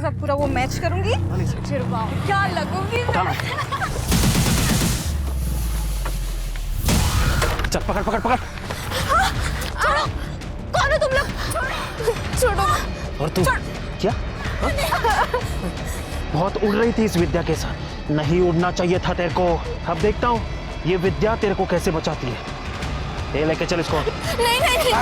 साथ पूरा वो मैच करूंगी, फिर वाह क्या लगूंगी मैं। चल पकड़ पकड़ पकड़। छोड़ो, कौन हो तुम लोग? छोड़ो। और तू क्या बहुत उड़ रही थी इस विद्या के साथ, नहीं उड़ना चाहिए था तेरे को। अब देखता हूँ ये विद्या तेरे को कैसे बचाती है। ये लेके चल इसको। नहीं नहीं नहीं।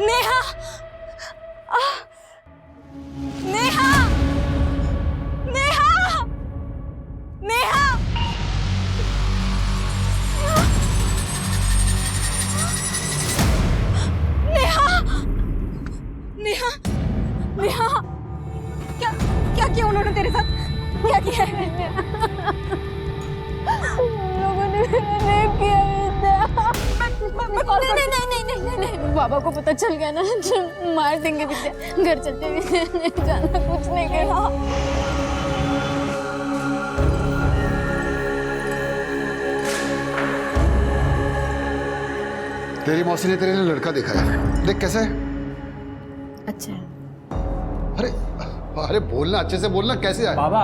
नेहा, नेहा, नेहा, नेहा, नेहा, नेहा, नेहा, क्या क्या किया उन्होंने तेरे साथ? क्या किया है? लोगों ने मेरा रेप किया विद्या। नहीं, बाबा को पता चल गया ना तो मार देंगे विद्या। घर चलते विद्या, नहीं जाना, कुछ नहीं कहा। तेरी मौसी ने तेरे लिए लड़का देखा है, देख कैसा है। अच्छा। अरे अरे बोलना, अच्छे से बोलना, कैसे है? बाबा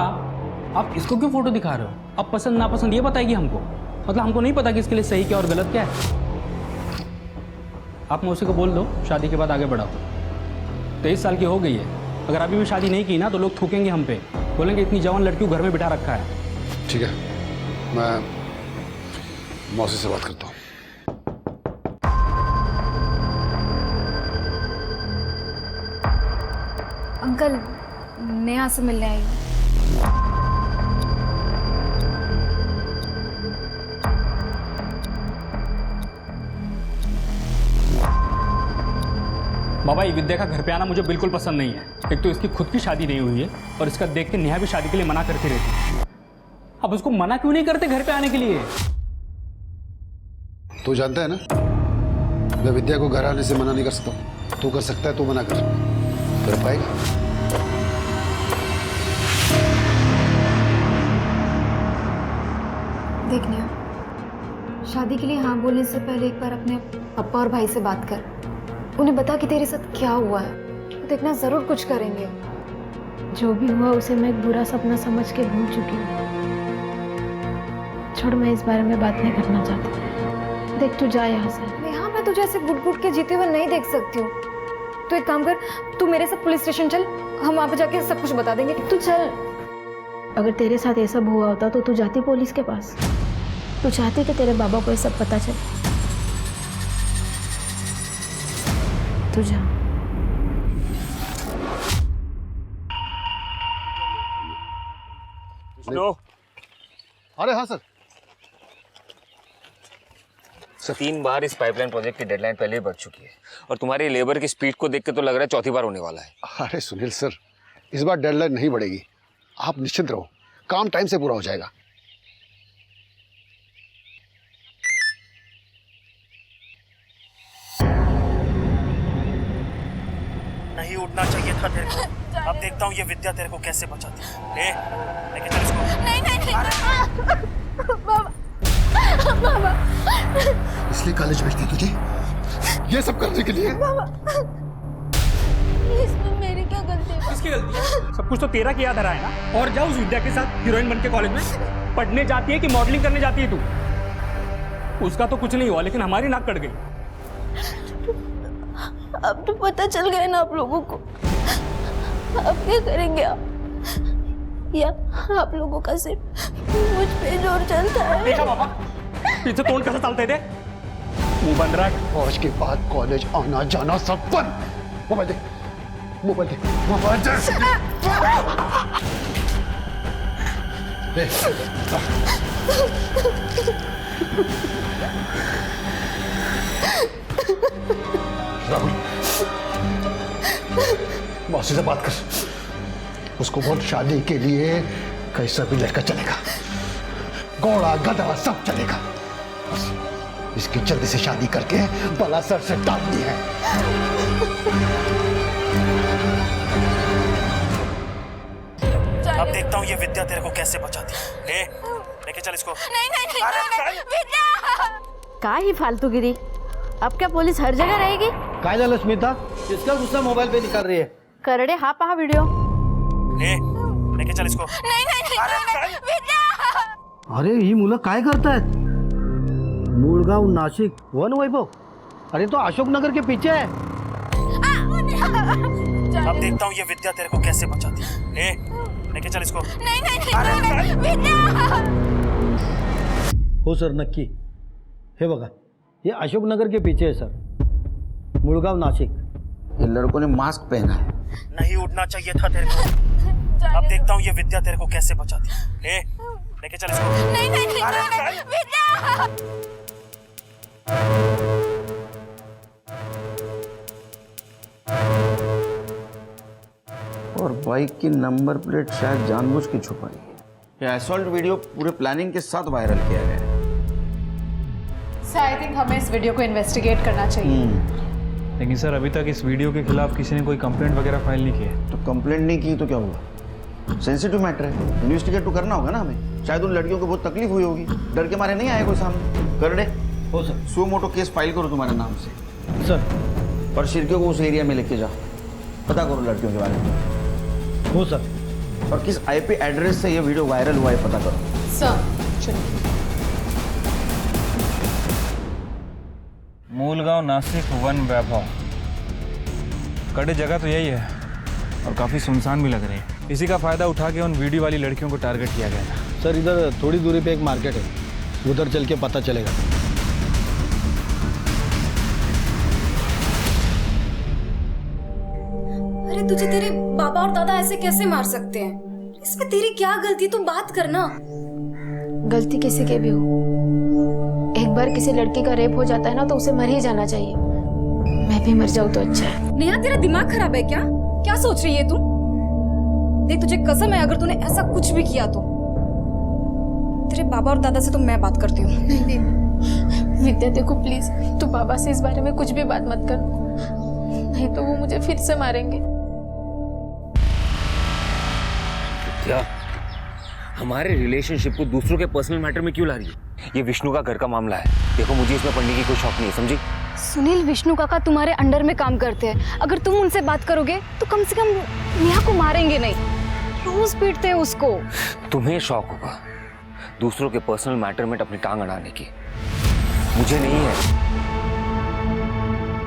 आप इसको क्यों फोटो दिखा रहे हो? अब पसंद नापसंद ये बताएगी हमको, मतलब हमको नहीं पता कि इसके लिए सही क्या और गलत क्या है। आप मौसी को बोल दो शादी के बाद आगे बढ़ाओ। 23 साल की हो गई है, अगर अभी भी शादी नहीं की ना तो लोग थूकेंगे हम पे, बोलेंगे इतनी जवान लड़की को घर में बिठा रखा है। ठीक है, मैं मौसी से बात करता हूँ। अंकल, नेहा से मिलने आई हूँ। बाबा ये विद्या का घर पे आना मुझे बिल्कुल पसंद नहीं है। एक तो इसकी खुद की शादी नहीं हुई है और इसका देख के नेहा भी शादी के लिए मना करती रहती है। अब उसको मना क्यों नहीं करते घर पे आने के लिए? तू जानता है ना, मैं विद्या को घर आने से मना नहीं कर सकता। तू कर सकता है, तू मना कर पाएगा? देख नेहा, शादी के लिए हाँ बोलने से पहले एक बार अपने पापा और भाई से बात कर। उन्हें बता कि तेरे साथ क्या हुआ है, तो देखना जरूर कुछ करेंगे। जो भी हुआ उसे मैं एक बुरा सपना समझ के भूल चुकी हूँ। छोड़, मैं इस बारे में बात नहीं करना चाहती। देख तू जा यहाँ से। नेहा, मैं तुझे ऐसे घुट घुट के जीते हुए नहीं देख सकती हूँ। तू एक काम कर, तू मेरे साथ पुलिस स्टेशन चल, हम वहाँ पे जाके सब कुछ बता देंगे। तू चल। अगर तेरे साथ ये सब हुआ होता तो तू जाती पुलिस के पास? तू चाहती कि तेरे बाबा को ये सब पता चले? तू जा। अरे हाँ सर। 3 बार इस पाइपलाइन प्रोजेक्ट की डेडलाइन पहले ही बढ़ चुकी है और तुम्हारी लेबर की स्पीड को देख के तो लग रहा है चौथी बार होने वाला है। अरे सुनील सर, इस बार डेडलाइन नहीं बढ़ेगी, आप निश्चिंत रहो, काम टाइम से पूरा हो जाएगा। नहीं उड़ना चाहिए था तेरे को। अब देखता हूँ ये विद्या तेरे को कैसे बचाती है। लेके चल इसको। नहीं। बाबा, इसलिए कॉलेज भेजती तुझे, ये सब करने के लिए? इसमें मेरी क्या गलती है? किसकी गलती है? सब कुछ तो तेरा किया धरा है ना। और जाओ उस विद्या के साथ हीरोइन बन के कॉलेज में पढ़ने जाती है कि मॉडलिंग करने जाती है तू? उसका तो कुछ नहीं हुआ, लेकिन हमारी नाक कट गई। अब तो पता चल गया ना आप लोगों को। अब क्या करेंगे आप? या आप लोगों का सिर्फ मुझ पे जोर चलता है? देखा बाबा, पीछे तोड़ कैसे चलते थे? मुंह बंद रख। आज के बाद कॉलेज आना जाना सब बंद। मोबाइल दे, मोबाइल दे, मोबाइल दे। राहुल, मौसी से बात कर। उसको बोल शादी के लिए कैसा भी लड़का चलेगा, घोड़ा गधा सब चलेगा, बस इसकी जल्दी से शादी करके बला सर से डालनी है। अब देखता हूँ ये विद्या तेरे को कैसे बचाती है। लेके चल इसको। नहीं विद्या, का ही फालतूगिरी। अब क्या पुलिस हर जगह रहेगी? काय झालं स्मिता, किसका गुस्सा मोबाईल पे निकाल रही है? करडे हा पहा व्हिडिओ। लेके चल इसको। नहीं विद्या। अरे ही मुलं काय करतायत? मूळगाव नाशिक वन वैभव, अरे तो अशोक नगर के पीछे है। अब देखता हूँ ये विद्या तेरे को कैसे बचाती है। लेके चल इसको। नहीं विद्या। हो सर, नक्की। हे बघा, ये अशोक नगर के पीछे है सर, मुळगाव नाशिक। ये लड़कों ने मास्क पहना है। नहीं उड़ना चाहिए था तेरे को। अब देखता हूँ ये विद्या तेरे को कैसे बचाती है। लेके चल इसको। नहीं विद्या। और बाइक की नंबर प्लेट शायद जानबूझ के छुपाई है। यह असॉल्ट वीडियो पूरे प्लानिंग के साथ वायरल किया गया है। सर आई थिंक हमें इस वीडियो को इन्वेस्टिगेट करना चाहिए। लेकिन सर अभी तक इस वीडियो के खिलाफ किसी ने कोई कंप्लेंट वगैरह फाइल नहीं की है। तो कंप्लेंट नहीं की तो क्या हुआ? सेंसिटिव मैटर है, इन्वेस्टिगेट तो करना होगा ना हमें। शायद उन लड़कियों को बहुत तकलीफ हुई होगी, डर के मारे नहीं आए कोई सामने। कर दे। हो सर। सो मोटो केस फाइल करो तुम्हारे नाम से सर। और शिरके को उस एरिया में लेके जाओ, पता करो लड़कियों के बारे में। हो सर। और किस आईपी एड्रेस से ये वीडियो वायरल हुआ है पता करो। सर चलिए। मूलगांव नासिक वन वैभव, कड़े जगह तो यही है और काफ़ी सुनसान भी लग रही है। इसी का फ़ायदा उठा के उन वीडियो वाली लड़कियों को टारगेट किया गया था। सर इधर थोड़ी दूरी पे एक मार्केट है, उधर चल के पता चलेगा। अरे तुझे तेरे बाबा और दादा ऐसे कैसे मार सकते हैं? इसमें तेरी क्या गलती? तुम बात करना। गलती किसी के भी हो, एक बार किसी लड़की का रेप हो जाता है ना तो उसे मर ही जाना चाहिए। मैं भी मर जाऊं तो अच्छा है। नेहा तेरा दिमाग खराब है क्या? क्या सोच रही है तू? देख तुझे कसम है, अगर तूने ऐसा कुछ भी किया तो तेरे बाबा और दादा से तो मैं बात करती हूँ। नहीं विद्या देखो प्लीज, तू बाबा से इस बारे में कुछ भी बात मत कर, नहीं तो वो मुझे फिर से मारेंगे। क्या हमारे रिलेशनशिप को दूसरों के पर्सनल मैटर में क्यों ला रही है? ये विष्णु का घर का मामला है। देखो मुझे इसमें पढ़ने की कोई शौक नहीं है, समझी? सुनील, विष्णु काका तुम्हारे अंडर में काम करते हैं। अगर तुम उनसे बात करोगे तो कम से कम नेहा को मारेंगे नहीं, रोज पीटते हैं उसको। तुम्हें शौक होगा दूसरों के पर्सनल मैटर में अपनी टांग अड़ाने की, मुझे नहीं है।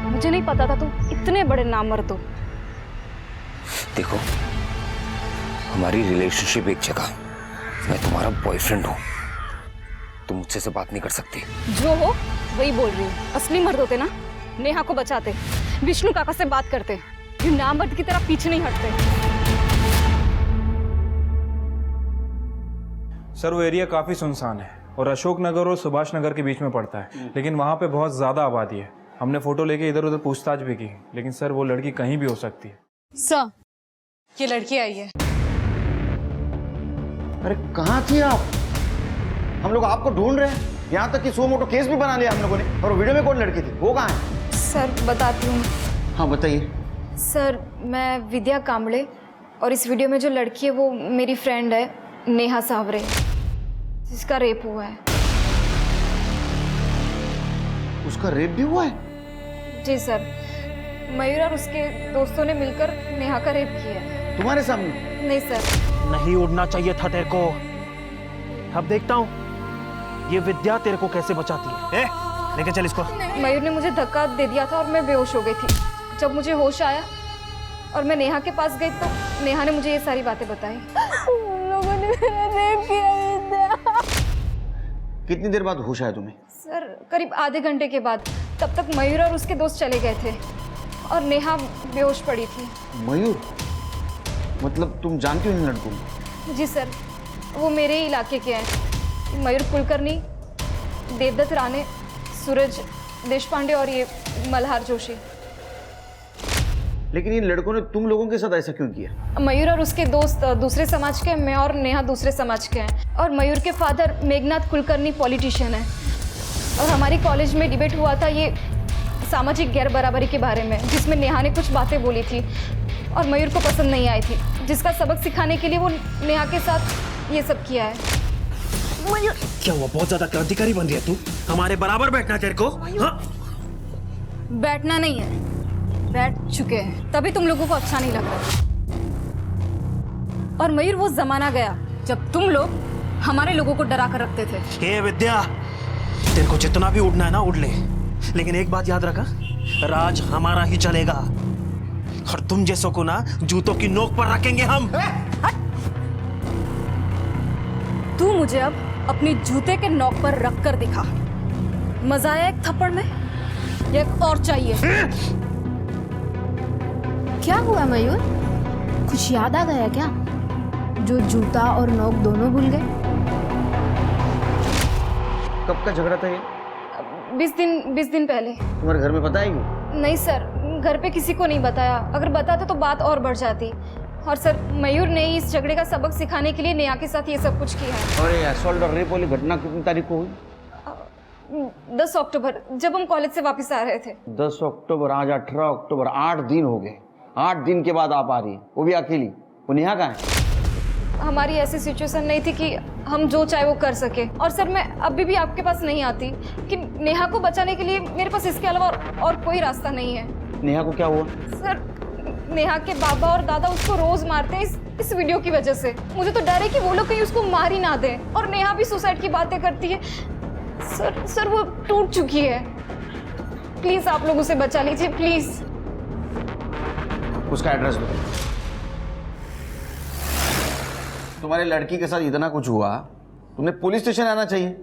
मुझे नहीं पता था तुम इतने बड़े नामर्द हो। देखो हमारी रिलेशनशिप एक जगह, मैं तुम्हारा बॉयफ्रेंड हूँ, तुम मुझसे से बात नहीं कर सकती। जो हो वही बोल रही हूँ। असली मर्द होते ना नेहा को बचाते, विष्णु काका से बात करते, ये नामर्द की तरह पीछे नहीं हटते। सर वो एरिया काफ़ी सुनसान है और अशोक नगर और सुभाष नगर के बीच में पड़ता है, लेकिन वहाँ पे बहुत ज़्यादा आबादी है। हमने फ़ोटो लेके इधर उधर पूछताछ भी की, लेकिन सर वो लड़की कहीं भी हो सकती है। सर ये लड़की आई है। अरे कहाँ थी आप? हम लोग आपको ढूंढ रहे हैं, यहाँ तक कि सो मोटो केस भी बना लिया हम लोगों ने। और वीडियो में कौन लड़की थी, वो कहाँ है? सर बताती हूँ। हाँ बताइए। सर मैं विद्या कांबळे, और इस वीडियो में जो लड़की है वो मेरी फ्रेंड है नेहा सावरे, जिसका रेप हुआ है। उसका रेप भी हुआ है? जी सर, मयूर और उसके दोस्तों ने मिलकर नेहा का रेप किया है। तुम्हारे सामने? नहीं सर। नहीं उड़ना चाहिए था तेरे को। अब देखता हूँ ये विद्या तेरे को कैसे बचाती है। लेके चल इसको। मयूर ने मुझे धक्का दे दिया था और मैं बेहोश हो गई थी। जब मुझे होश आया और मैं नेहा के पास गई तो नेहा ने मुझे ये सारी बातें बताई। उन लोगों ने मेरा रेप किया विद्या। कितनी देर बाद होश आया तुम्हें? सर करीब आधे घंटे के बाद। तब तक मयूर और उसके दोस्त चले गए थे और नेहा बेहोश पड़ी थी। मयूर? मतलब तुम जानती हो इन लड़कों को? जी सर, वो मेरे ही इलाके के हैं। मयूर कुलकर्णी, देवदत्त राणे, सूरज देशपांडे और ये मल्हार जोशी। लेकिन इन लड़कों ने तुम लोगों के साथ ऐसा क्यों किया? मयूर और उसके दोस्त दूसरे समाज के हैं, मैं और नेहा दूसरे समाज के हैं। और मयूर के फादर मेघनाथ कुलकर्णी पॉलिटिशियन है। और हमारी कॉलेज में डिबेट हुआ था ये सामाजिक गैर बराबरी के बारे में, जिसमें नेहा ने कुछ बातें बोली थी और मयूर को पसंद नहीं आई थी, जिसका सबक सिखाने के लिए वो नेहा के साथ ये सब किया है। क्या हुआ, बहुत ज्यादा क्रांतिकारी बन रही है तू? हमारे बराबर बैठना तेरे को? हाँ? बैठना नहीं है, बैठ चुके हैं, तभी तुम लोगों को अच्छा नहीं लग रहा। और मयूर, वो जमाना गया जब तुम लोग हमारे लोगों को डरा कर रखते थे। हे विद्या, तेरे को जितना भी उड़ना है ना उड़ ले, लेकिन एक बात याद रखा, राज हमारा ही चलेगा और तुम जैसों को ना जूतों की नोक पर रखेंगे हम। तू मुझे अब अपनी जूते के नोक पर रख कर दिखा। मजा आया एक थप्पड़ में, या एक और चाहिए? क्या हुआ मयूर, कुछ याद आ गया क्या? जो जूता और नोक दोनों भूल गए? कब का झगड़ा था ये? 20 दिन पहले। तुम्हारे घर में बताएगी? नहीं सर, घर पे किसी को नहीं बताया। अगर बताते तो बात और बढ़ जाती। और सर, मयूर ने इस झगड़े का सबक सिखाने के लिए नेहा के साथ ये सब कुछ किया है। और ये असॉल्ट और रेप वाली घटना कितनी तारीख को हुई? 10 अक्टूबर, जब हम कॉलेज से वापस आ रहे थे। 10 अक्टूबर, आज 18 अक्टूबर, 8 दिन हो गए। 8 दिन के बाद आप आ रही है, वो भी अकेली। वो नेहा कहाँ है? हमारी ऐसी सिचुएशन नहीं थी कि हम जो चाहे वो कर सके। और सर, मैं अभी भी आपके पास नहीं आती कि नेहा को बचाने के लिए मेरे पास इसके अलावा और कोई रास्ता नहीं है। नेहा को क्या हुआ? सर, नेहा के बाबा और दादा उसको रोज मारते हैं इस वीडियो की वजह से। मुझे तो डर है कि वो लोग कहीं उसको मार ही ना दें। और नेहा भी सुसाइड की बातें करती है। सर वो टूट चुकी है। प्लीज आप लोग उसे बचा लीजिए, प्लीज। उसका एड्रेस दो। तुम्हारी लड़की के साथ इतना कुछ हुआ, तुमने पुलिस स्टेशन आना चाहिए।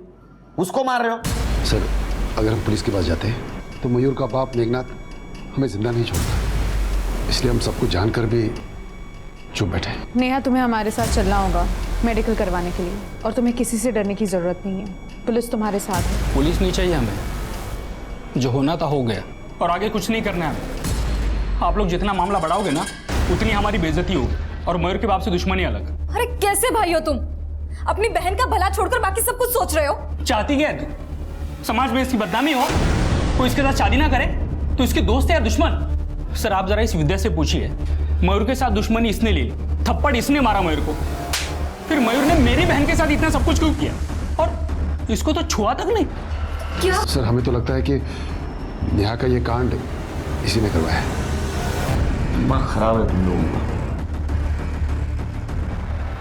उसको मार रहे हो। सर, अगर हम पुलिस के पास जाते हैं तो मयूर का बाप मेघनाथ हमें जिंदा नहीं छोड़ता, इसलिए हम सबको जानकर भी चुप बैठे। नेहा, तुम्हें हमारे साथ चलना होगा मेडिकल करवाने के लिए, और तुम्हें किसी से डरने की जरूरत नहीं है। पुलिस तुम्हारे साथ है। पुलिस नहीं चाहिए हमें, जो होना था हो गया, और आगे कुछ नहीं करना है हमें। आप लोग जितना मामला बढ़ाओगे ना, उतनी हमारी बेइज्जती होगी, और मयूर के बाप से दुश्मनी अलग। अरे कैसे भाई हो तुम? अपनी बहन का भला छोड़कर बाकी सब कुछ सोच रहे हो। चाहती क्या है तू? समाज में इसकी बदनामी हो, कोई इसके साथ शादी ना करे तो इसके दोस्त है या दुश्मन? सर, आप जरा इस विद्या से पूछिए, मयूर के साथ दुश्मनी इसने ली, थप्पड़ इसने मारा मयूर को, फिर मयूर ने मेरी बहन के साथ इतना सब कुछ क्यों किया, और इसको तो छुआ तक नहीं। क्या? सर, हमें तो लगता है कि नेहा का ये कांड इसी ने करवाया है। दिमाग खराब है तुम लोगों का।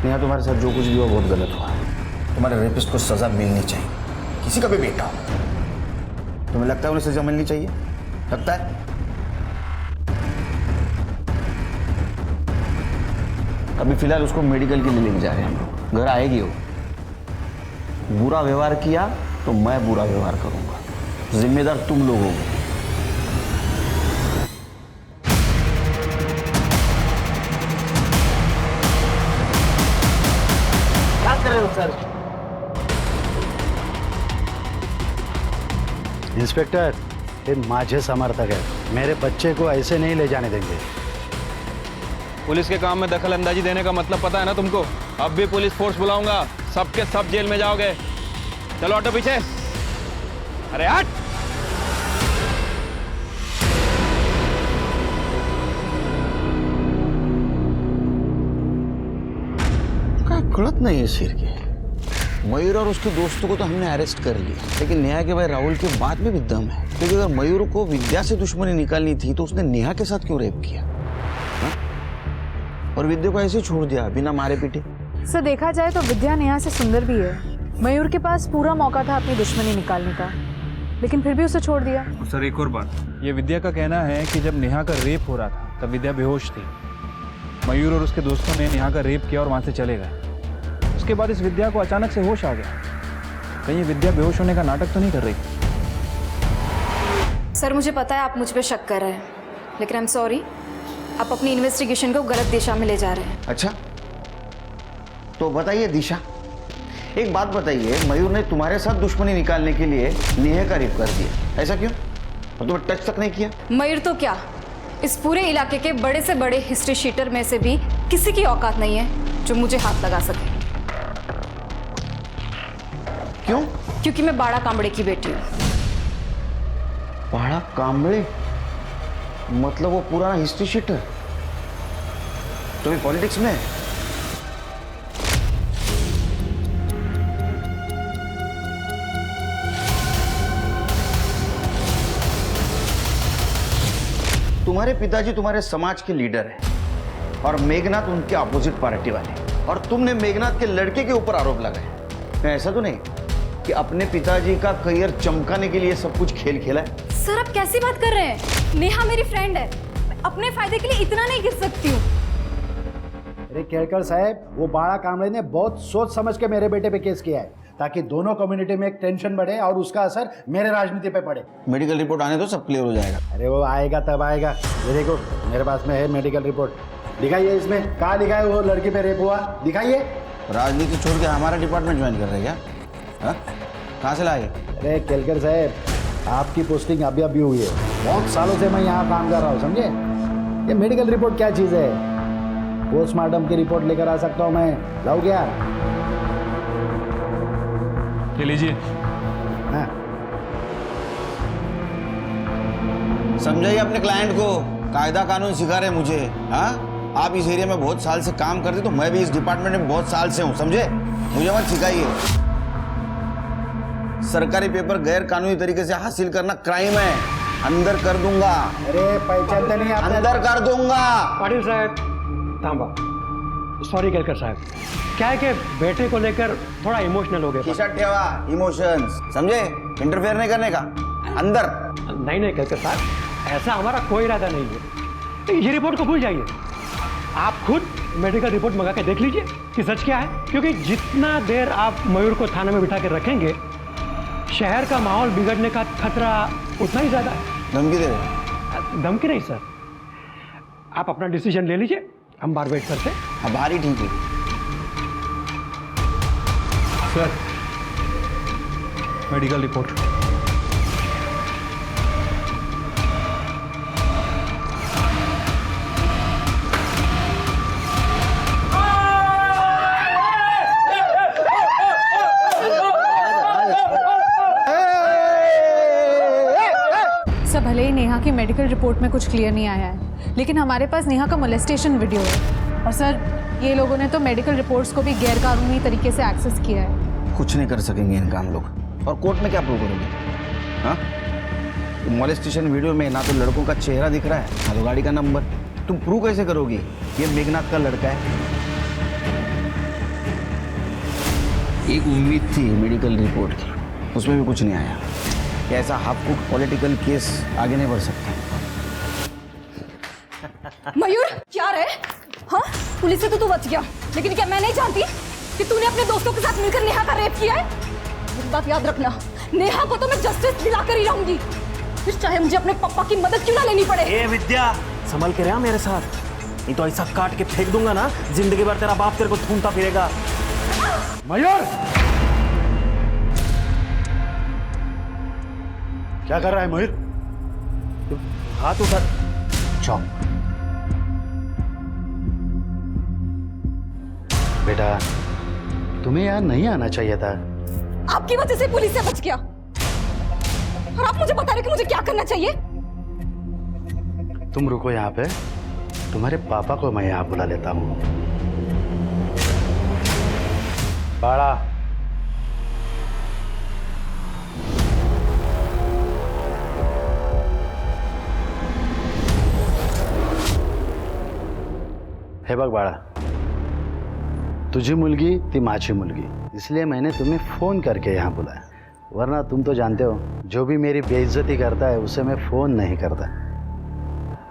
नेहा, तुम्हारे साथ जो कुछ भी हुआ बहुत गलत हुआ है। तुम्हारे रेपिस्ट को सजा मिलनी चाहिए, किसी का भी बेटा हो। तुम्हें लगता है उन्हें सजा मिलनी चाहिए? लगता है? अभी फिलहाल उसको मेडिकल के लिए लेके जा रहे हैं हम लोग। घर आएगी वो। बुरा व्यवहार किया तो मैं बुरा व्यवहार करूंगा, जिम्मेदार तुम लोग होगे। क्या कर रहे हो सर? इंस्पेक्टर, ये माझे समर्थक है, मेरे बच्चे को ऐसे नहीं ले जाने देंगे। पुलिस के काम में दखल अंदाजी देने का मतलब पता है ना तुमको? अब भी पुलिस फोर्स बुलाऊंगा, सबके सब जेल में जाओगे। चलो ऑटो पीछे। अरे हट। क्या गलत नहीं है सिर के। मयूर और उसके दोस्तों को तो हमने अरेस्ट कर लिया, लेकिन नेहा के भाई राहुल के बाद में भी दम है। क्योंकि अगर मयूर को विद्या से दुश्मनी निकालनी थी तो उसने नेहा के साथ क्यों रेप किया, हा? और विद्या को ऐसे छोड़ दिया बिना मारे पीटे। सर, देखा जाए तो विद्या नेहा से सुंदर भी है। मयूर के पास पूरा मौका था अपनी दुश्मनी निकालने का, लेकिन फिर भी उसे छोड़ दिया। सर, एक और बात, ये विद्या का कहना है कि जब नेहा का रेप हो रहा था तब विद्या बेहोश थी। मयूर और उसके दोस्तों ने नेहा का रेप किया और वहां से चले गए। उसके बाद इस विद्या को अचानक से होश आ गया। कहीं ये विद्या बेहोश होने का नाटक तो नहीं कर रही? सर, मुझे पता है आप मुझ पे शक कर रहे हैं, लेकिन आई एम सॉरी, आप अपनी इन्वेस्टिगेशन को गलत दिशा में ले जा रहे हैं। अच्छा, तो बताइए दिशा, एक बात बताइए, मयूर ने तुम्हारे साथ दुश्मनी निकालने के लिए नेहा का रेप कर दिया, ऐसा क्यों? और तुम्हें टच तक नहीं किया? मयूर तो क्या, इस पूरे इलाके के बड़े से बड़े हिस्ट्री शीटर में से भी किसी की औकात नहीं है जो मुझे हाथ लगा सके। क्यों? क्योंकि मैं बाड़ा कांबड़े की बेटी हूँ। बाड़ा कांबड़े मतलब वो पुराना हिस्ट्री शीटर तो भी पॉलिटिक्स में? तुम्हारे पिताजी तुम्हारे समाज के लीडर हैं और मेघनाथ उनके अपोजिट पार्टी वाले, और तुमने मेघनाथ के लड़के के ऊपर आरोप लगाए। कहीं ऐसा तो नहीं कि अपने पिताजी का करियर चमकाने के लिए सब कुछ खेल खेला है? सर आप कैसी बात कर रहे हैं? नेहा मेरी फ्रेंड है, मैं अपने फायदे के लिए इतना नहीं गिर सकती हूँ। अरे केलकर साहब, वो बाड़ा कांबड़े ने बहुत सोच समझ के मेरे बेटे पे केस किया है ताकि दोनों कम्युनिटी में एक टेंशन बढ़े और उसका असर मेरे राजनीति पे पड़े। मेडिकल रिपोर्ट आने तो सब क्लियर हो जाएगा। अरे वो आएगा तब आएगा। ये देखो मेरे पास में है मेडिकल रिपोर्ट, दिखाइए। इसमें कहाँ लिखा है वो लड़की पे रेप हुआ, दिखाइए। राजनीति छोड़ के हमारा डिपार्टमेंट ज्वाइन कर रहे हैं क्या? कहाँ से लाए? अरे केलकर साहब, आपकी पोस्टिंग अभी अभी हुई है, बहुत सालों से मैं यहाँ काम कर रहा हूँ, समझे? ये मेडिकल रिपोर्ट क्या चीज़ है? पोस्टमार्टम की रिपोर्ट लेकर आ सकता हूँ मैं, लाओ क्या? ले लीजिए। हाँ। समझाइए अपने क्लाइंट को, कायदा कानून सिखा रहे मुझे। हाँ, आप इस एरिया में बहुत साल से काम करते, तो मैं भी इस डिपार्टमेंट में बहुत साल से हूँ, समझे? मुझे मत सिखाइए। सरकारी पेपर गैर कानूनी तरीके से हासिल करना क्राइम है, अंदर कर दूंगा। अरे पहचानते नहीं आप? अंदर कर दूंगा। पाटिल साहब तांबा, सॉरी केलकर साहब, क्या है कि बेटे को लेकर थोड़ा इमोशनल हो गए। खिसा ठेवा इमोशंस, समझे? इंटरफेयर नहीं करने का, अंदर। नहीं केलकर साहब, ऐसा हमारा कोई इरादा नहीं है। ये रिपोर्ट को भूल जाइए, आप खुद मेडिकल रिपोर्ट मंगा के देख लीजिए कि सच क्या है, क्योंकि जितना देर आप मयूर को थाने में बिठा के रखेंगे, शहर का माहौल बिगड़ने का खतरा उतना ही ज्यादा है। धमकी दे रहे? धमकी नहीं सर, आप अपना डिसीजन ले लीजिए, हम बार वेट करते हैं। हमारी ठीक है सर, मेडिकल रिपोर्ट। सर भले ही नेहा की मेडिकल रिपोर्ट में कुछ क्लियर नहीं आया है, लेकिन हमारे पास नेहा का मोलेस्टेशन वीडियो है, और सर ये लोगों ने तो मेडिकल रिपोर्ट्स को भी गैरकानूनी तरीके से एक्सेस किया है। कुछ नहीं कर सकेंगे इनका हम लोग, और कोर्ट में क्या प्रूव करोगे? हाँ, मॉलेस्टेशन वीडियो में ना तो लड़कों का चेहरा दिख रहा है, ना तो गाड़ी का नंबर। तुम प्रूव कैसे करोगी ये मेघनाथ का लड़का है? एक उम्मीद थी मेडिकल रिपोर्ट की, उसमें भी कुछ नहीं आया। ऐसा हाफ कुक पॉलिटिकल केस आगे नहीं बढ़ सकता। मयूर क्या रे? हाँ, पुलिस से तो तू बच गया, लेकिन क्या मैं नहीं जानती कि तूने अपने दोस्तों के साथ मिलकर नेहा का रेप किया है? एक बात याद रखना, नेहा को तो मैं जस्टिस दिलाकर ही रहूंगी, फिर चाहे मुझे अपने पापा की मदद क्यों ना लेनी पड़े। ए विद्या, संभल के रहा मेरे साथ, नहीं तो ऐसा काट के फेंक दूंगा ना, जिंदगी भर तेरा बाप तेरे को ढूंढता फिरेगा। मयूर, क्या कर रहा है मयूर? हाथ उठा। चौक बेटा, तुम्हें यहाँ नहीं आना चाहिए था। आपकी वजह से पुलिस से बच गया, और आप मुझे बता रहे कि मुझे क्या करना चाहिए? तुम रुको यहाँ पे, तुम्हारे पापा को मैं यहाँ बुला लेता हूँ। बाड़ा, हे बघ बाळा, तुझी मुलगी ती माझी मुलगी, इसलिए मैंने तुम्हें फोन करके यहाँ बुलाया, वरना तुम तो जानते हो जो भी मेरी बेइज्जती करता है उसे मैं फोन नहीं करता,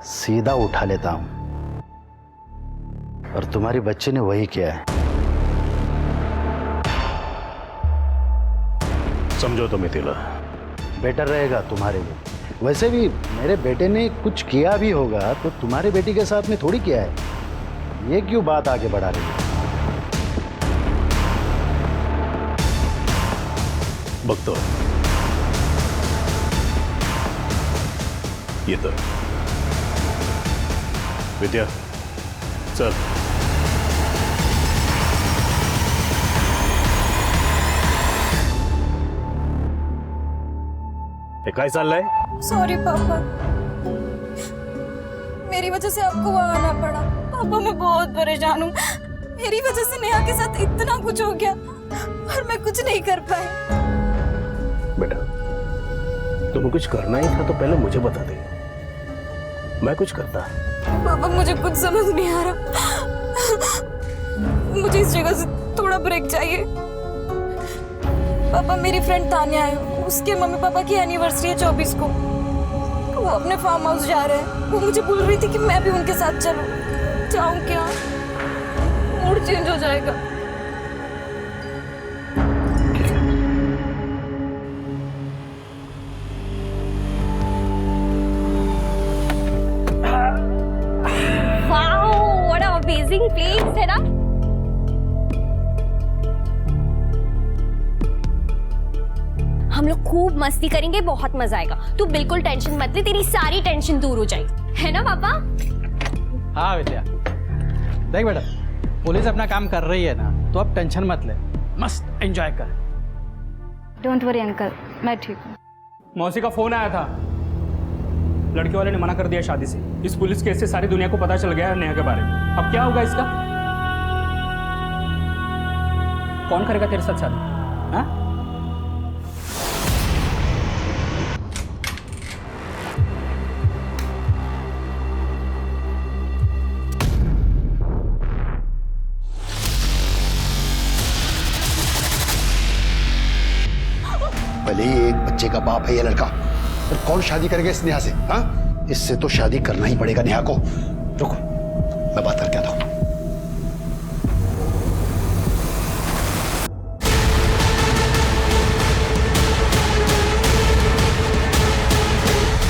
सीधा उठा लेता हूँ, और तुम्हारी बच्ची ने वही किया है। समझो तो मिथिला, बेटर रहेगा तुम्हारे लिए। वैसे भी मेरे बेटे ने कुछ किया भी होगा तो तुम्हारे बेटी के साथ में थोड़ी किया है, ये क्यों बात आगे बढ़ा रही है? बघतो ये तर विद्या चल। हे काय चाललंय? सॉरी पापा, मेरी वजह से आपको वहां आना पड़ा। पापा मैं बहुत परेशान हूँ, मेरी वजह से नेहा के साथ इतना कुछ हो गया और मैं कुछ नहीं कर पाई। बेटा तुम्हें कुछ करना ही था तो पहले मुझे बता दे, मैं कुछ करता। पापा मुझे कुछ समझ नहीं आ रहा, मुझे इस जगह से थोड़ा ब्रेक चाहिए। पापा मेरी फ्रेंड तान्या है, उसके मम्मी पापा की एनिवर्सरी है 24 को, वो अपने फार्म हाउस जा रहे हैं। वो मुझे बोल रही थी कि मैं भी उनके साथ चलूं। जाऊं क्या? मूड चेंज हो जाएगा। Wow, what a amazing place है ना। हम लोग खूब मस्ती करेंगे, बहुत मजा आएगा। तू बिल्कुल टेंशन मत ले, तेरी सारी टेंशन दूर हो जाएगी, है ना पापा? हाँ विद्या, देख बेटा, पुलिस अपना काम कर रही है ना, तो अब टेंशन मत ले, मस्त एंजॉय कर। डोंट वरी अंकल, मैं ठीक हूँ। मौसी का फोन आया था, लड़के वाले ने मना कर दिया शादी से। इस पुलिस केस से सारी दुनिया को पता चल गया है नेहा के बारे में। अब क्या होगा इसका? कौन करेगा तेरे साथ शादी? हाँ? भले ही एक बच्चे का बाप है ये लड़का, पर कौन शादी करेगा इस नेहा से? हाँ, इससे तो शादी करना ही पड़ेगा नेहा को। रुको, मैं बात करके आता हूं।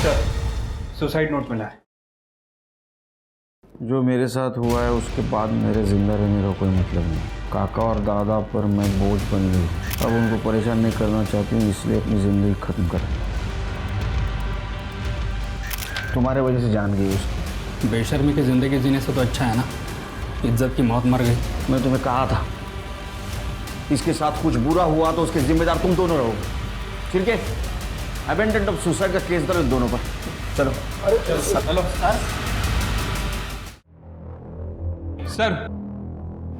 सर, सुसाइड नोट मिला है। जो मेरे साथ हुआ है उसके बाद मेरे जिंदा रहने का कोई मतलब नहीं। काका और दादा पर मैं बोझ बन गई, अब उनको परेशान नहीं करना चाहती हूँ, इसलिए अपनी जिंदगी खत्म कर। तुम्हारे वजह से जान गई उसको। बेशर्मी की जिंदगी जीने से तो अच्छा है ना, इज्जत की मौत मर गई। मैं तुम्हें कहा था, इसके साथ कुछ बुरा हुआ तो उसके जिम्मेदार तुम दोनों रहोगे। ठीक है, अबेंडेंट ऑफ सुसाइड का केस दर्ज दोनों पर। चलो। चलो सर,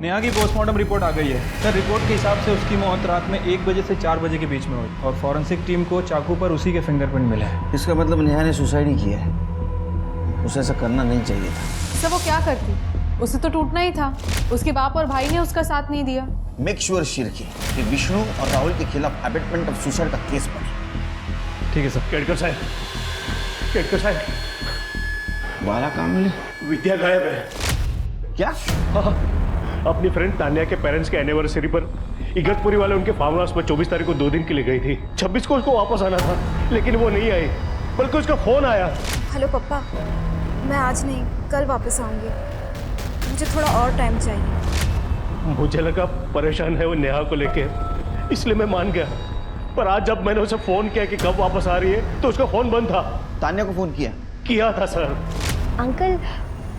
नेहा की पोस्टमार्टम रिपोर्ट आ गई है। सर, रिपोर्ट के हिसाब से उसकी मौत रात में 1 बजे से 4 बजे के बीच में हुई और फॉरेंसिक टीम को चाकू पर उसी के फिंगरप्रिंट मिले हैं। इसका मतलब नेहा ने सुसाइड ही किया है। उसे ऐसा करना नहीं चाहिए था। सर वो क्या करती, उसे तो टूटना ही था। उसके बाप और भाई ने उसका साथ नहीं दिया। मेक श्योर शिरकी कि विष्णु और राहुल के खिलाफ अबेटमेंट ऑफ सुसाइड का केस बने। ठीक है सर। केडकर साहब, केडकर साहब, वाला काम मिले। विद्या गायब है। क्या? हाँ, अपनी फ्रेंड तान्या के पेरेंट्स के एनिवर्सरी पर इगतपुरी वाले उनके फार्म हाउस पर 24 तारीख को 2 दिन के लिए गई थी। 26 को उसको वापस आना था, लेकिन वो नहीं आई, बल्कि उसका फोन आया। हेलो पप्पा, मैं आज नहीं कल वापस आऊंगी, मुझे थोड़ा और टाइम चाहिए। मुझे लगा परेशान है वो नेहा को लेके, इसलिए मैं मान गया। पर आज जब मैंने उसे फोन किया कि कब वापस आ रही है, तो उसका फोन बंद था। तान्या को फोन किया था सर। अंकल,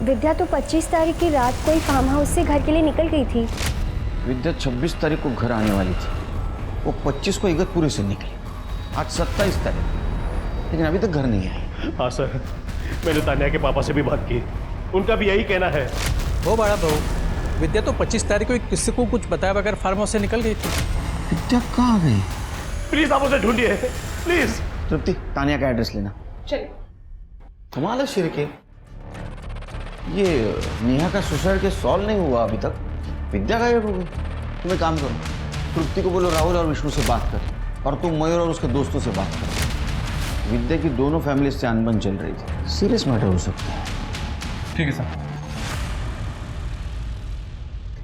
विद्या तो 25 तारीख की रात को ही फार्म हाउस से घर के लिए निकल गई थी। विद्या 26 तारीख को घर आने वाली थी, वो 25 को इगतपुरी से निकली। आज 27 तारीख, लेकिन अभी तक घर नहीं आई। हाँ सर, मैंने तान्या के पापा से भी बात की, उनका भी यही कहना है। वो बड़ा बहू, विद्या तो 25 तारीख को किसी को कुछ बताया बगैर फार्म हाउस से निकल गई थी। विद्या कहाँ गई? प्लीज आप उसे ढूंढिए, प्लीज। तृप्ति, तान्या का एड्रेस लेना। चलिए। कमाल है शिरके, ये नेहा का सुसाइड केस सॉल्व नहीं हुआ अभी तक, विद्या गायब हो गई। तुम एक काम करो, तृप्ति को बोलो राहुल और विष्णु से बात कर, और तुम मयूर और उसके दोस्तों से बात कर। विद्या की दोनों फैमिली से अनबन चल रही थी, सीरियस मैटर हो सकता है। ठीक है सर।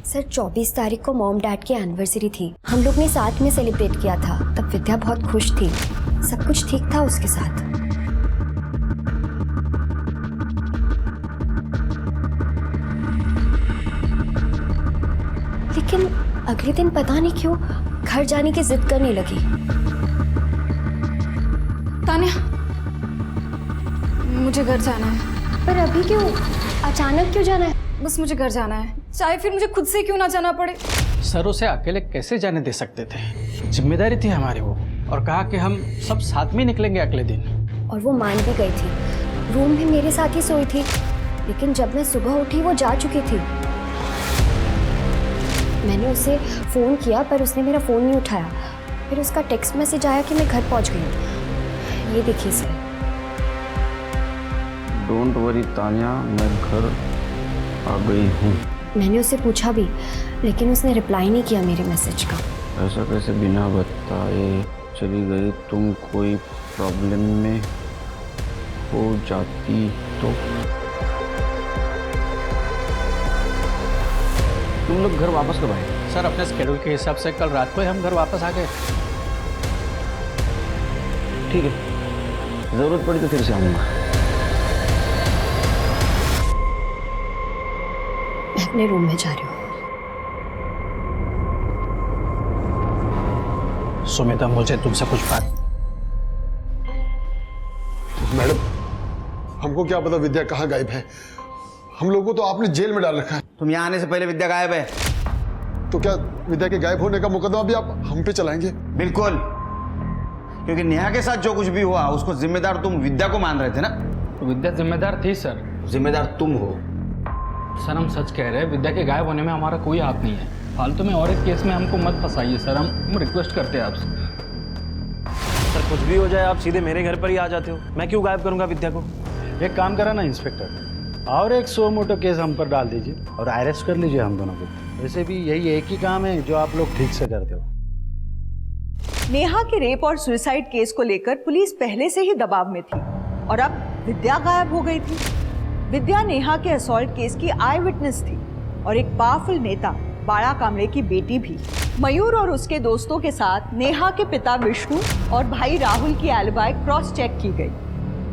सर 24 तारीख को मॉम डैड की एनिवर्सरी थी, हम लोग ने साथ में सेलिब्रेट किया था। तब विद्या बहुत खुश थी, सब कुछ ठीक था उसके साथ। लेकिन अगले दिन पता नहीं क्यों घर जाने की जिद करने लगी। तान्या, मुझे घर जाना है। पर अभी क्यों? अचानक क्यों जाना है? बस मुझे घर जाना है, चाहे फिर मुझे खुद से क्यों ना जाना पड़े। सर उसे अकेले कैसे जाने दे सकते थे? जिम्मेदारी थी हमारी वो, और कहा कि हम सब साथ में निकलेंगे अगले दिन। और वो मान भी गई थी। रूम में मेरे साथ ही सोई थी, लेकिन जब मैं सुबह उठी वो जा चुकी थी। मैंने उसे फ़ोन किया पर उसने मेरा फ़ोन नहीं उठाया। फिर उसका टेक्स्ट मैसेज आया कि मैं घर पहुंच गई हूँ। ये देखिए सर। डोंट वरी तान्या, मैं घर आ गई हूँ। मैंने उससे पूछा भी, लेकिन उसने रिप्लाई नहीं किया मेरे मैसेज का। ऐसा कैसे बिना बताए चली गई? तुम कोई प्रॉब्लम में हो जाती तो? तुम लोग घर वापस कब आए? सर अपने स्केड्यूल के हिसाब से कल रात को ही हम घर वापस आ गए। ठीक है, जरूरत पड़ी तो फिर से आऊँगा। मैं अपने रूम में जा रही हूँ। सुमिता, मुझे तुमसे कुछ बात। मैडम, हमको क्या पता विद्या कहाँ गायब है? हम लोगों को तो आपने जेल में डाल रखा है। तुम यहाँ आने से पहले विद्या गायब है। तो क्या विद्या के गायब होने का मुकदमा भी आप हम पे चलाएंगे? बिल्कुल, क्योंकि नेहा के साथ जो कुछ भी हुआ उसको जिम्मेदार तुम विद्या को मान रहे थे ना? तो विद्या जिम्मेदार थी सर। जिम्मेदार तुम हो। सर हम सच कह रहे हैं, विद्या के गायब होने में हमारा कोई हाथ नहीं है। फालतू में और एक केस में हमको मत फंसाइए सर, हम रिक्वेस्ट करते हैं आपसे। सर कुछ भी हो जाए आप सीधे मेरे घर पर ही आ जाते हो, मैं क्यों गायब करूंगा विद्या को? एक काम करा ना इंस्पेक्टर, और एक 100 मोटो केस हम पर डाल दीजिए और अरेस्ट कर लीजिए हम दोनों को। वैसे भी यही एक ही काम है जो आप लोग ठीक से करते हो। नेहा के रेप और सुसाइड केस को लेकर पुलिस पहले से ही दबाव में थी और अब विद्या गायब हो गई थी। विद्या नेहा के असॉल्ट केस की आई विटनेस थी और एक पावरफुल नेता बाड़ा कामड़े की बेटी भी। मयूर और उसके दोस्तों के साथ नेहा के पिता विष्णु और भाई राहुल की एलिबाई क्रॉस चेक की गई।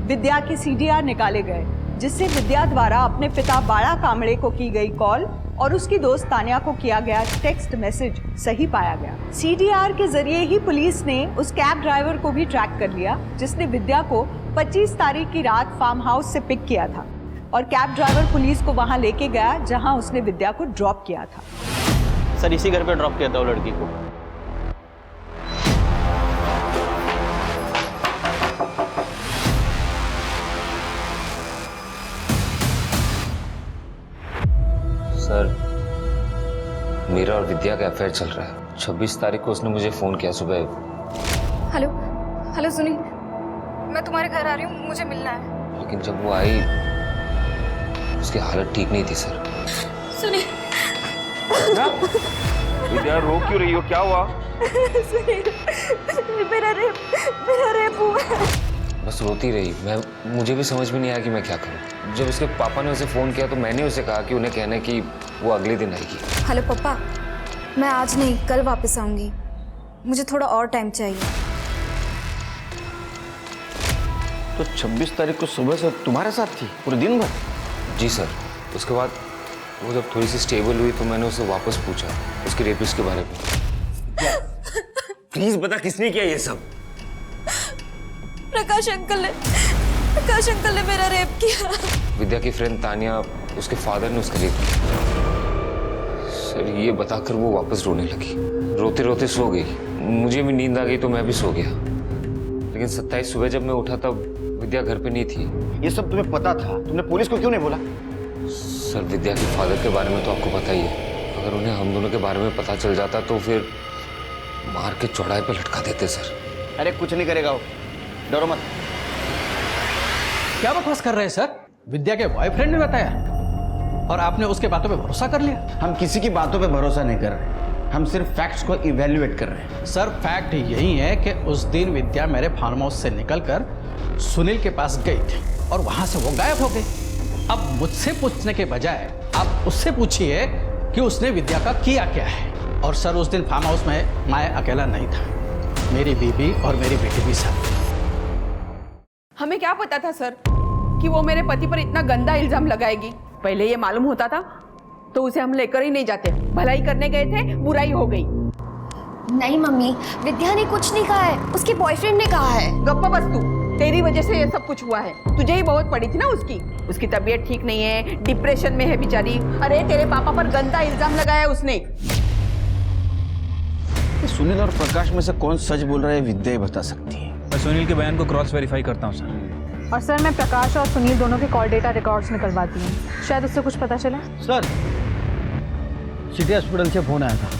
विद्या के सीडीआर निकाले गए, जिससे विद्या द्वारा अपने पिता बाड़ा कामड़े को की गई कॉल और उसकी दोस्त तान्या को किया गया टेक्स्ट मैसेज सही पाया गया। सीडीआर के जरिए ही पुलिस ने उस कैब ड्राइवर को भी ट्रैक कर लिया जिसने विद्या को 25 तारीख की रात फार्म हाउस से पिक किया था और कैब ड्राइवर पुलिस को वहां लेके गया जहां उसने विद्या को ड्रॉप किया था। सर इसी घर पे ड्रॉप किया था वो लड़की को। सर मेरा और विद्या का अफेयर चल रहा है। 26 तारीख को उसने मुझे फोन किया सुबह। हेलो हेलो सुनील, मैं तुम्हारे घर आ रही हूँ, मुझे मिलना है। लेकिन जब वो आई उसकी हालत ठीक नहीं थी सर। सुनील विद्या रो क्यों रही हो, क्या हुआ? सुनील मेरा रेप हुआ। बस रोती रही। मुझे भी समझ में नहीं आया कि मैं क्या करूं। जब उसके पापा ने उसे फ़ोन किया तो मैंने उसे कहा कि उन्हें कहना कि वो अगले दिन आएगी। हेलो पापा, मैं आज नहीं कल वापस आऊंगी, मुझे थोड़ा और टाइम चाहिए। तो 26 तारीख को सुबह से तुम्हारे साथ थी पूरे दिन भर? जी सर। उसके बाद वो जब थोड़ी सी स्टेबल हुई तो मैंने उसे वापस पूछा उसके रेपिस्ट के बारे में। प्लीज बता किसने किया ये सब? प्रकाश अंकल ने मेरा रेप किया। विद्या की फ्रेंड तान्या, उसके फादर ने उसका रेप किया। सर ये बताकर वो वापस रोने लगी, रोते रोते सो गई। मुझे भी नींद आ गई तो मैं भी सो गया। लेकिन 27 सुबह जब मैं उठा तब विद्या घर पे नहीं थी। ये सब तुम्हें पता था, तुमने पुलिस को क्यों नहीं बोला? सर विद्या के फादर के बारे में तो आपको पता ही है। अगर उन्हें हम दोनों के बारे में पता चल जाता तो फिर मार के चौड़ाई पे लटका देते सर। अरे कुछ नहीं करेगा वो, डरो मत। क्या बकवास कर रहे हैं सर? विद्या के बॉयफ्रेंड ने बताया और आपने उसके बातों पे भरोसा कर लिया? हम किसी की बातों पे भरोसा नहीं कर रहे, हम सिर्फ फैक्ट्स को इवैल्यूएट कर रहे हैं। सर फैक्ट यही है कि उस दिन विद्या मेरे फार्म हाउस से निकलकर सुनील के पास गई थी और वहां से वो गायब हो गई। अब मुझसे पूछने के बजाय आप उससे पूछिए कि उसने विद्या का किया क्या है। और सर उस दिन फार्म हाउस में मैं अकेला नहीं था, मेरी बीबी और मेरी बेटी भी साथ। हमें क्या पता था सर कि वो मेरे पति पर इतना गंदा इल्जाम लगाएगी। पहले ये मालूम होता था तो उसे हम लेकर ही नहीं जाते। भलाई करने गए थे, बुराई हो गई। नहीं मम्मी, विद्या ने कुछ नहीं कहा है, उसके बॉयफ्रेंड ने कहा है। गप्पा बस तू। तेरी वजह से ये सब कुछ हुआ है। तुझे ही बहुत पड़ी थी ना उसकी तबीयत ठीक नहीं है, डिप्रेशन में है बेचारी। अरे तेरे पापा पर गंदा इल्जाम लगाया उसने। सुनील और प्रकाश में से कौन सच बोल रहा है विद्या ही बता सकती है। मैं सुनील के बयान को क्रॉस वेरीफाई करता हूँ सर। और सर मैं प्रकाश और सुनील दोनों के कॉल डेटा रिकॉर्ड्स निकलवाती हूँ, शायद उससे कुछ पता चले। सर सिटी हॉस्पिटल से फोन आया था,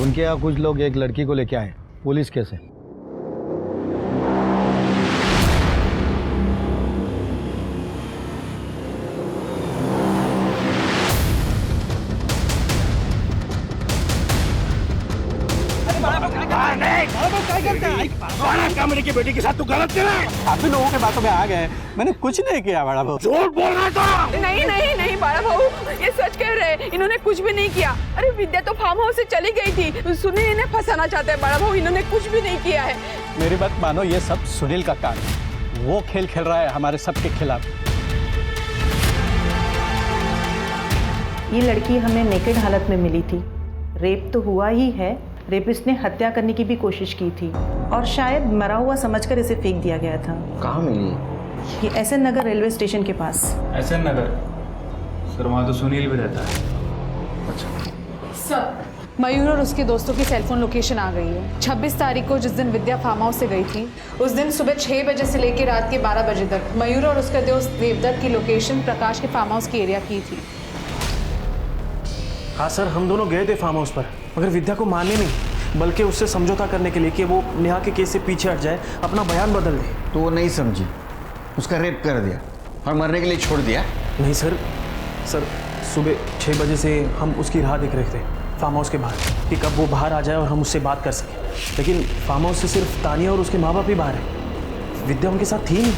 उनके यहाँ कुछ लोग एक लड़की को लेके आए, पुलिस केस है। की बेटी के साथ तू गलत कर रहा है। काफी लोगों के बातों में आ गए, मैंने कुछ नहीं किया बड़ा भाऊ। झूठ बोल रहा था। नहीं बड़ा भाऊ, ये सच कह रहे हैं, इन्होंने कुछ भी नहीं किया। अरे विद्या तो फार्म हाउस से चली गई थी, सुनील इन्हें फंसाना चाहते हैं बड़ा भाऊ, इन्होंने कुछ भी नहीं किया है। मेरी बात मानो, ये सब सुनील का काम है, वो खेल खेल रहा है हमारे सबके खिलाफ। ये लड़की हमें नेकेड हालत में मिली थी, रेप तो हुआ ही है, रेपिस्ट ने हत्या करने की भी कोशिश की थी और शायद मरा हुआ समझकर इसे फेंक दिया गया था। कहाँ मिली? ये एसएन नगर रेलवे स्टेशन के पास। एसएन नगर? सर वहाँ तो सुनील भी रहता है। सर मयूर और उसके दोस्तों की सेलफोन लोकेशन आ गई है। 26 तारीख को जिस दिन विद्या फार्म हाउस से गई थी, उस दिन सुबह 6 बजे से लेकर रात के 12 बजे तक मयूर और उसका दोस्त देवदत्त की लोकेशन प्रकाश के फार्म हाउस की एरिया की थी। हाँ सर, हम दोनों गए थे फार्म हाउस पर, मगर विद्या को मारने नहीं बल्कि उससे समझौता करने के लिए कि वो नेहा के केस से पीछे हट जाए, अपना बयान बदल दे। तो वो नहीं समझी, उसका रेप कर दिया और मरने के लिए छोड़ दिया? नहीं सर, सुबह 6 बजे से हम उसकी राह देख रहे थे फार्म हाउस के बाहर कि कब वो बाहर आ जाए और हम उससे बात कर सकें, लेकिन फार्म हाउस से सिर्फ तानिया और उसके माँ बाप ही बाहर है, विद्या उनके साथ थी नहीं।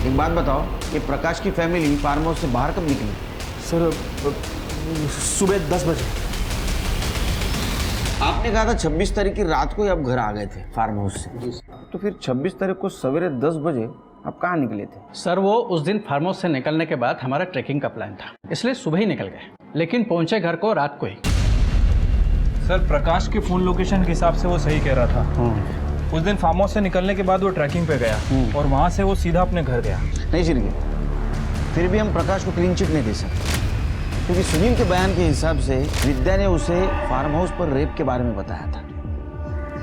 एक बात बताओ, ये प्रकाश की फैमिली फार्म हाउस से बाहर कब निकली? सर सुबह 10 बजे। आपने कहा था 26 तारीख की रात को ही आप घर आ गए थे फार्म हाउस से, तो फिर 26 तारीख को सवेरे 10 बजे आप कहाँ निकले थे? सर वो उस दिन फार्म हाउस से निकलने के बाद हमारा ट्रैकिंग का प्लान था, इसलिए सुबह ही निकल गए, लेकिन पहुंचे घर को रात को ही। सर प्रकाश के फोन लोकेशन के हिसाब से वो सही कह रहा था। उस दिन फार्म हाउस से निकलने के बाद वो ट्रैकिंग पे गया और वहाँ से वो सीधा अपने घर गया। नहीं सिर्गे, फिर भी हम प्रकाश को क्लीन चिट नहीं दे सकते, क्योंकि सुनील के बयान के हिसाब से विद्या ने उसे फार्म हाउस पर रेप के बारे में बताया था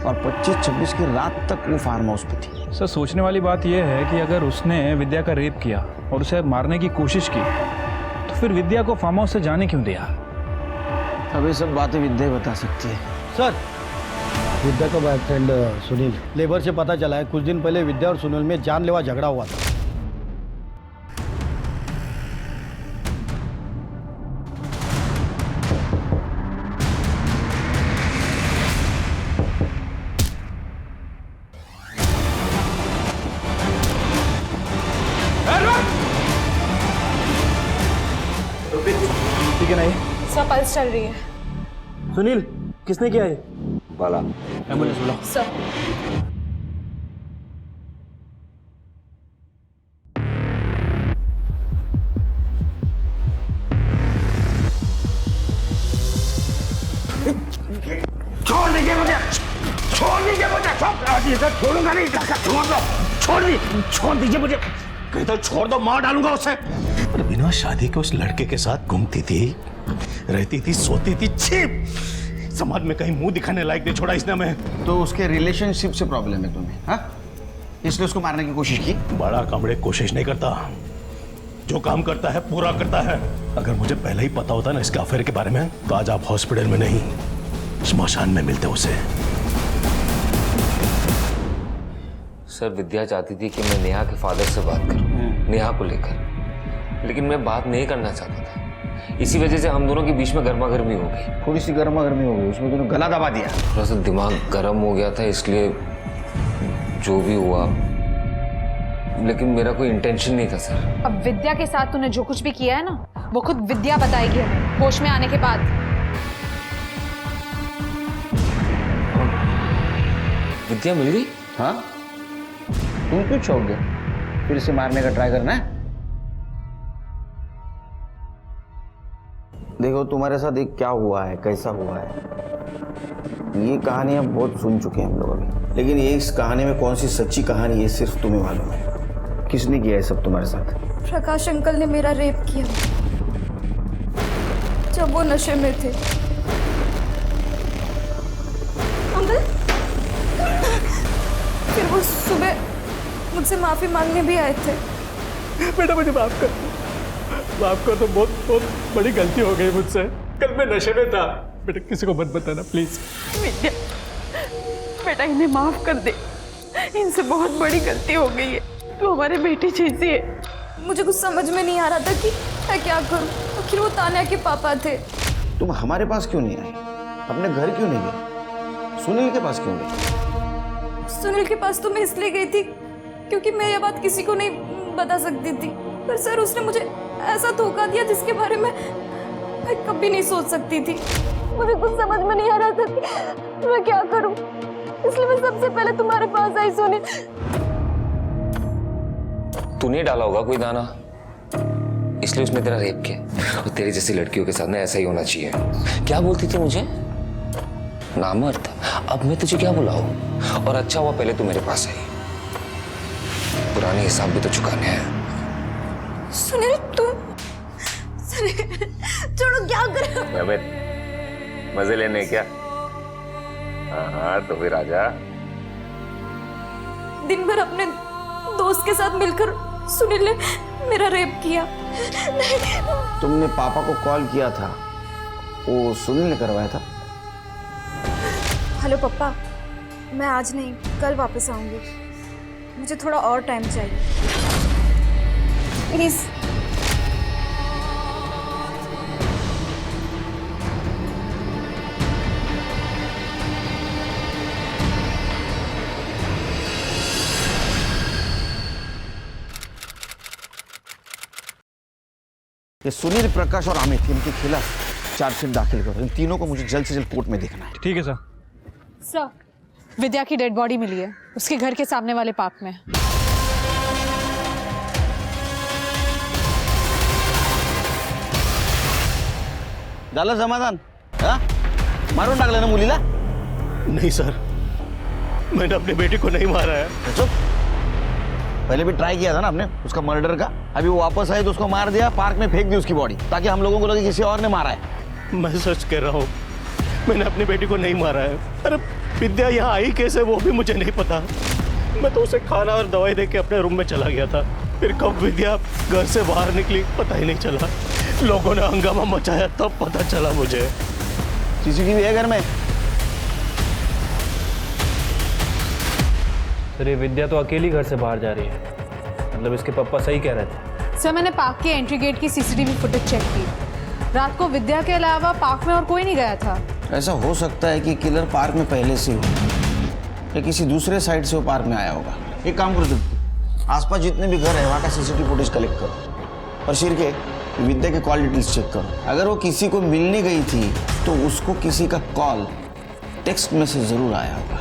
और 25-26 की रात तक वो फार्म हाउस पे थी। सर सोचने वाली बात यह है कि अगर उसने विद्या का रेप किया और उसे मारने की कोशिश की, तो फिर विद्या को फार्म हाउस से जाने क्यों दिया? अब ये सब बातें विद्या ही बता सकती है। सर विद्या का बॉयफ्रेंड सुनील, लेबर से पता चला है कुछ दिन पहले विद्या और सुनील में जानलेवा झगड़ा हुआ था। ठीक है नहीं? सर पल्स चल रही है। सुनील, किसने किया ये? बाला। एम्बुलेंस बुलाओ। सर छोड़ दीजिए मुझे, छोड़ दीजिए मुझे, छोड़ूंगा नहीं, छोड़ दो, छोड़ दीजिए मुझे, कहीं तो छोड़ दो, मार डालूंगा उसे। पर बिना शादी के उस लड़के के साथ घूमती थी, रहती थी, सोती थी, छिप समाज में कहीं मुंह दिखाने लायक नहीं छोड़ा इसने हमें। तो उसके रिलेशनशिप से प्रॉब्लम है तुम्हें, हाँ? इसलिए उसको मारने की कोशिश की? बड़ा कामड़े कोशिश नहीं करता, जो काम करता है पूरा करता है। अगर मुझे पहले ही पता होता ना इसके अफेयर के बारे में, तो आज आप हॉस्पिटल में नहीं स्मशान में मिलते उसे। सर विद्या चाहती थी कि मैं नेहा के फादर से बात करूं, नेहा को लेकर, लेकिन मैं बात नहीं करना चाहता था। इसी वजह से हम दोनों के बीच में गर्मा गर्मी हो गई। थोड़ी सी गर्मा गर्मी हो गई, उसमें तूने गला दबा दिया। थोड़ा सा दिमाग गर्म हो गया था, इसलिए जो भी हुआ, लेकिन मेरा कोई इंटेंशन नहीं था सर। अब विद्या के साथ तूने जो कुछ भी किया है ना, वो खुद विद्या बताएगी हमें होश में आने के बाद। विद्या मिल गई? हाँ, तुम क्यों छोड़ गए? फिर इसे मारने का ट्राई करना है? देखो तुम्हारे साथ एक क्या हुआ है, कैसा हुआ है, ये कहानी हम बहुत सुन चुके हैं हम लोग अभी, लेकिन ये इस कहानी में कौन सी सच्ची कहानी है सिर्फ तुम्हें मालूम है। किसने किया है सब तुम्हारे साथ? प्रकाश अंकल ने मेरा रेप किया जब वो नशे में थे। अंकल फिर वो सुबह मुझसे माफी मांगने भी आए थे। बेटा मुझे माफ कर, माफ कर, तो बहुत बहुत बड़ी गलती हो गई मुझसे। कल मैं नशे में था। बेटा किसी को मत बताना प्लीज। विद्या बेटा इन्हें माफ कर दे, इनसे बहुत बड़ी गलती हो गई है। तू हमारे बेटी जैसी है। मुझे कुछ समझ में नहीं आ रहा था कि मैं क्या करूं। आखिर वो तान्या के पापा थे। तुम हमारे पास क्यों नहीं आई? अपने घर क्यों नहीं गए? सुनील के पास क्यों गए? सुनील के पास तो मैं इसलिए गई थी क्योंकि मैं ये बात किसी को नहीं बता सकती थी, पर सर उसने मुझे ऐसा धोखा दिया जिसके बारे में मैं कभी नहीं सोच सकती थी। मुझे कुछ समझ में नहीं आ रहा था कि मैं क्या करूं, इसलिए मैं सबसे पहले तुम्हारे पास आई। सुनील तूने डाला होगा कोई दाना, इसलिए उसने तेरा रेप किया। और तेरी जैसी लड़कियों के साथ ना ऐसा ही होना चाहिए। क्या बोलती थी मुझे? नामर्द। अब मैं तुझे क्या बुलाऊं? और अच्छा हुआ पहले तू मेरे पास आई, पुराने हिसाब भी तो चुकाने हैं। सुनील तुम छोड़ो, क्या कर रहे हो? मजे लेने क्या? हाँ तो फिर आजा। दिन भर अपने दोस्त के साथ मिलकर सुनील ने मेरा रेप किया। तुमने पापा को कॉल किया था, वो सुनील ने करवाया था? हेलो पापा, मैं आज नहीं कल वापस आऊंगी। मुझे थोड़ा और टाइम चाहिए प्लीज। ये सुनील, प्रकाश और अमित, इनके खिलाफ चार्जशीट दाखिल करो। इन तीनों को मुझे जल्द से जल्द कोर्ट में देखना है। ठीक है सर। सर, विद्या की डेड बॉडी मिली है उसके घर के सामने वाले पार्क में। झालं समाधान? हाँ? मारून टाकलं ना मुलीला? नहीं सर, मैंने अपने बेटे को नहीं मारा है। चुप। पहले भी ट्राई किया था ना आपने उसका मर्डर का। अभी वो वापस आए तो उसको मार दिया, पार्क में फेंक दी उसकी बॉडी, ताकि हम लोगों को लगे किसी और ने मारा है। मैं सच कह रहा हूँ, मैंने अपने बेटे को नहीं मारा है। अरे विद्या यहाँ आई कैसे वो भी मुझे नहीं पता। मैं तो उसे खाना और दवाई दे के अपने रूम में चला गया था। फिर कब विद्या घर से बाहर निकली पता ही नहीं चला। लोगों ने हंगामा मचाया तब पता चला मुझे। सीसीटीवी है घर में? सर ये विद्या तो अकेली घर से बाहर जा रही है, मतलब इसके पापा सही कह रहे थे। सर मैंने पार्क के एंट्री गेट की सीसीटीवी फुटेज चेक की। रात को विद्या के अलावा पार्क में और कोई नहीं गया था। ऐसा हो सकता है कि किलर पार्क में पहले से हो या किसी दूसरे साइड से वो पार्क में आया होगा। एक काम करो, आसपास जितने भी घर है वहाँ का सीसीटीवी फुटेज कलेक्ट करो और सिर के विद्या के कॉल डिटेल्स चेक करो। अगर वो किसी को मिलने गई थी तो उसको किसी का कॉल, टेक्स्ट मैसेज जरूर आया होगा।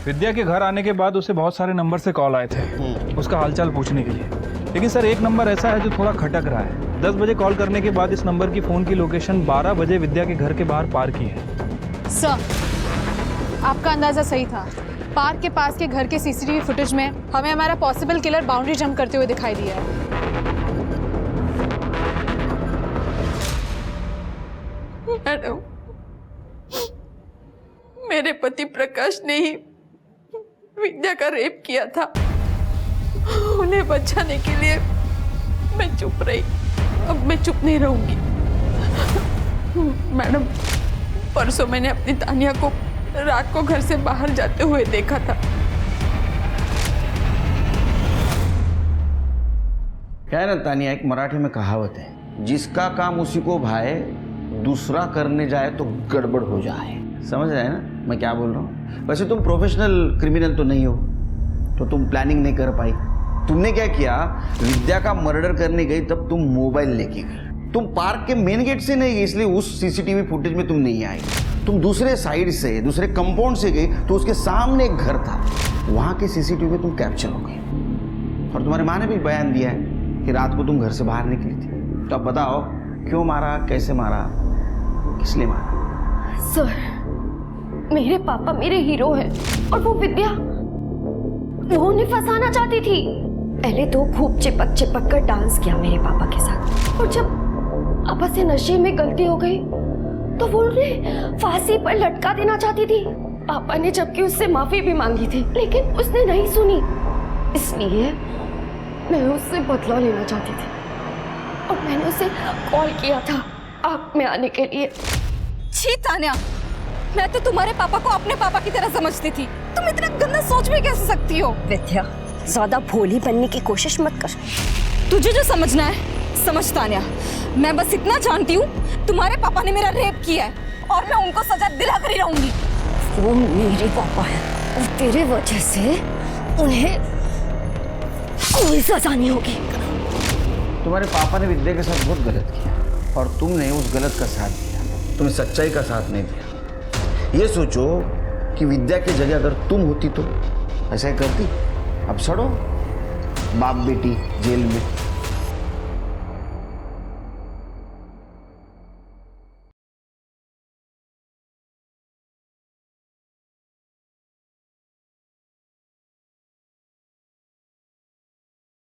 विद्या के घर आने के बाद उसे बहुत सारे नंबर से कॉल आए थे उसका हालचाल पूछने के लिए, लेकिन सर एक नंबर ऐसा है जो थोड़ा खटक रहा है। 10 बजे कॉल करने के बाद इस नंबर की फ़ोन की लोकेशन 12 बजे विद्या के घर के बाहर पार की है। सर आपका अंदाज़ा सही था। पार्क के पास के घर के सीसीटीवी फुटेज में हमें हमारा पॉसिबल किलर बाउंड्री जंप करते हुए दिखाई दिया है। मैडम, मेरे पति प्रकाश ने ही विद्या का रेप किया था। उन्हें बचाने के लिए मैं चुप रही। अब मैं चुप नहीं रहूंगी। मैडम, परसों मैंने अपनी तानिया को रात को घर से बाहर जाते हुए देखा था। क्या है ना तानिया, एक मराठी में कहावत है, जिसका काम उसी को भाए, दूसरा करने जाए तो गड़बड़ हो जाए। समझ रहे हैं ना मैं क्या बोल रहा हूँ? वैसे तुम प्रोफेशनल क्रिमिनल तो नहीं हो, तो तुम प्लानिंग नहीं कर पाई। तुमने क्या किया, विद्या का मर्डर करने गई तब तुम मोबाइल लेके गई। तुम पार्क के मेन गेट से नहीं गई, इसलिए उस सीसीटीवी फुटेज में तुम नहीं आई। तुम दूसरे साइड से, दूसरे कंपाउंड से गई, तो उसके सामने एक घर था, वहाँ के सीसीटीवी में तुम कैप्चर हो गई। और तुम्हारे माँ ने भी बयान दिया है कि रात को तुम घर से बाहर निकली थी। तो अब बताओ क्यों मारा, कैसे मारा, किस लिए मारा? सर, मेरे पापा मेरे हीरो हैं और वो विद्या वो उन्हें फंसाना चाहती थी। पहले तो खूब चिपक चिपक कर डांस किया मेरे पापा के साथ, और जब पापा से नशे में गलती हो गई तो वो उन्हें फांसी पर लटका देना चाहती थी। पापा ने जबकि उससे माफी भी मांगी थी, लेकिन उसने नहीं सुनी। इसलिए मैं उससे बदला लेना चाहती थी और मैंने उसे कॉल किया था आग में आने के लिए। छी तान्या, मैं तो तुम्हारे पापा को अपने पापा की तरह समझती थी। तुम इतना गंदा सोच भी कैसे सकती हो? विद्या, ज्यादा भोली बनने की कोशिश मत कर। तुझे जो समझना है समझ तान्या। मैं बस इतना जानती हूँ, तुम्हारे पापा ने मेरा रेप किया है और मैं उनको सजा दिला कर ही रहूंगी। वो मेरे पापा है और तेरे वजह से उन्हें कोई सजा नहीं होगी। तुम्हारे पापा ने विद्या के साथ बहुत गलत किया और तुमने उस गलत का साथ दिया, तुमने सच्चाई का साथ नहीं दिया। ये सोचो कि विद्या की जगह अगर तुम होती तो ऐसा ही करती? अब सड़ो बाप बेटी जेल में।